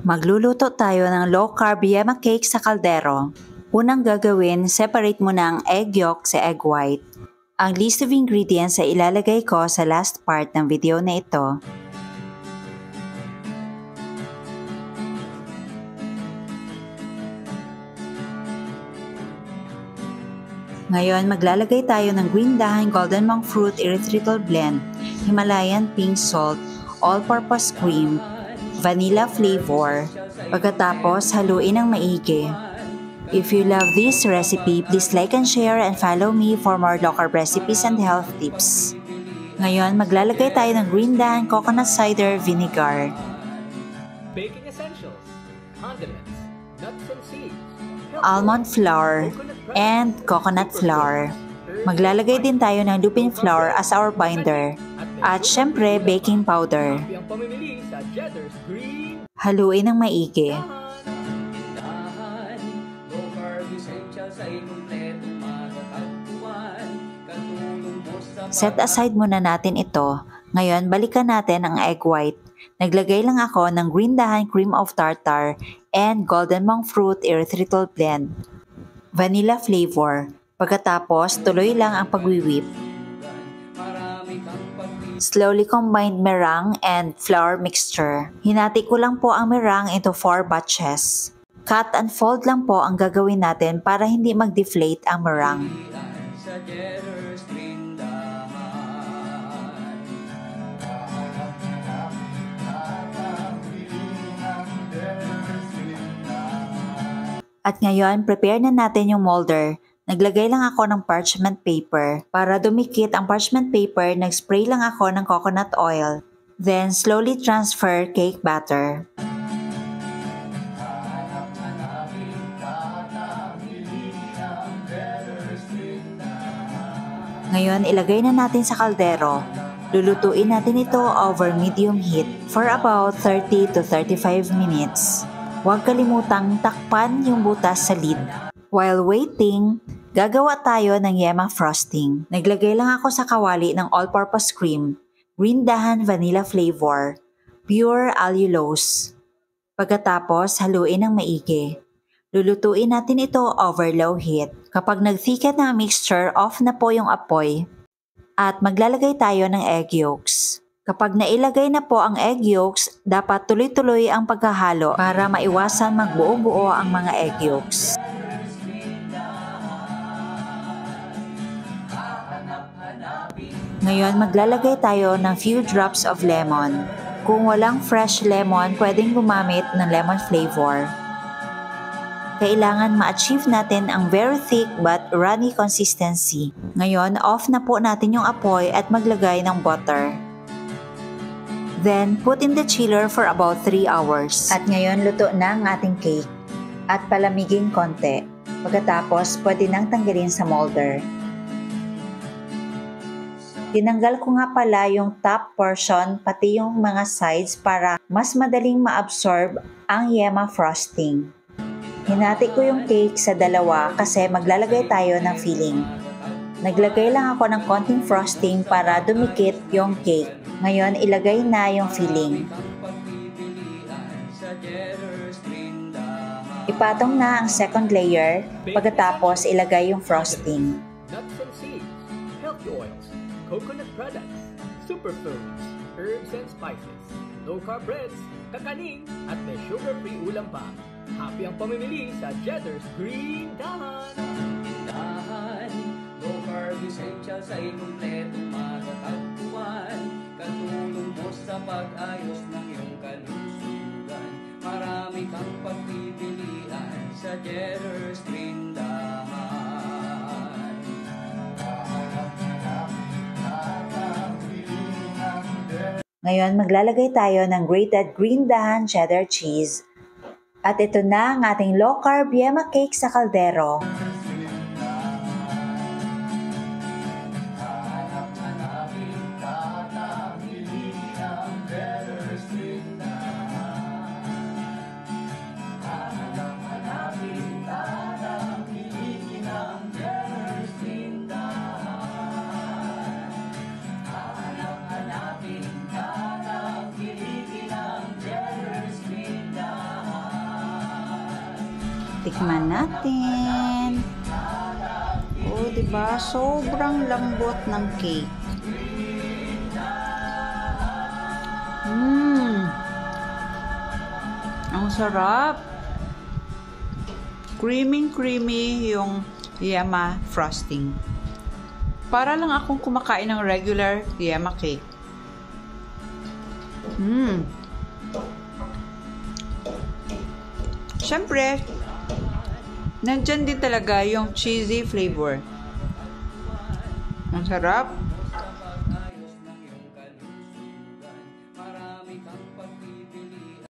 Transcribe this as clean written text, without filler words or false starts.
Magluluto tayo ng low-carb yema cake sa kaldero. Unang gagawin, separate mo na ang egg yolk sa egg white. Ang list of ingredients ay ilalagay ko sa last part ng video na ito. Ngayon, maglalagay tayo ng green dahan golden monk fruit erythritol blend, Himalayan pink salt, all-purpose cream, vanilla flavor. Pagkatapos, haluin ng maigi. If you love this recipe, please like and share and follow me for more low-carb recipes and health tips. Ngayon, maglalagay tayo ng green dahan coconut cider vinegar. Baking essentials, condiments, nuts and seeds, Almond flour, and coconut flour. Maglalagay din tayo ng lupin flour as our binder. At syempre, baking powder. ang pamimili sa Cheddar's Green Haluin ng maigi. Dahan. Low carb essentials ay kumpletong matatagpuan. Katulong mo sa Set aside muna natin ito. Ngayon, balikan natin ang egg white. Naglagay lang ako ng green dahan cream of tartar and golden monk fruit erythritol blend. Vanilla flavor. Pagkatapos, tuloy lang ang pagwiwip. Slowly combined meringue and flour mixture. Hinati ko lang po ang meringue into 4 batches. Cut and fold lang po ang gagawin natin para hindi mag-deflate ang meringue. sa Cheddar's Green Dahan. At ngayon, prepare na natin yung molder. Naglagay lang ako ng parchment paper. Para dumikit ang parchment paper, nag-spray lang ako ng coconut oil. Then, slowly transfer cake batter. Ngayon, ilagay na natin sa kaldero. Lulutuin natin ito over medium heat for about 30 to 35 minutes. Huwag kalimutang takpan yung butas sa lid. While waiting, gagawa tayo ng yema frosting. Naglagay lang ako sa kawali ng all-purpose cream, green dahan vanilla flavor, pure allulose. Pagkatapos, haluin ng maigi. Lulutuin natin ito over low heat. Kapag nag-thicken na ang mixture, off na po yung apoy. At maglalagay tayo ng egg yolks. Kapag nailagay na po ang egg yolks, dapat tuloy-tuloy ang pagkahalo para maiwasan magbuo-buo ang mga egg yolks. Ngayon, maglalagay tayo ng few drops of lemon. Kung walang fresh lemon, pwedeng gumamit ng lemon flavor. Kailangan ma-achieve natin ang very thick but runny consistency. Ngayon, off na po natin yung apoy at maglagay ng butter. Then, put in the chiller for about 3 hours. At ngayon, luto na ang ating cake. At palamigin konti. Pagkatapos, pwede nang tanggalin sa molder. Tinanggal ko nga pala yung top portion pati yung mga sides para mas madaling ma-absorb ang yema frosting. Hinati ko yung cake sa dalawa kasi maglalagay tayo ng filling. Naglagay lang ako ng konting frosting para dumikit yung cake. Ngayon, ilagay na yung filling. Ipatong na ang second layer, pagkatapos ilagay yung frosting. Nuts and seeds, healthy oils, coconut products, superfoods, herbs and spices, low-carb breads, kakanin, at may sugar-free ulam pa. Happy ang pamimili sa Cheddar's Green Dahan. Dahan, low-carb essentials ay kumpletong matatagpuan. Katulong mo sa pag-ayos ng iyong kalusugan. Marami kang pagpipilian sa Cheddar's Green Dahan. Ngayon, maglalagay tayo ng grated green dahan cheddar cheese. At ito na ang ating low-carb yema cake sa kaldero. Tikman natin. Oh, diba? Sobrang lambot ng cake. Ang sarap. Creamy yung Yema frosting. Para lang akong kumakain ng regular Yema cake. Siyempre, nandyan din talaga yung cheesy flavor. Ang sarap.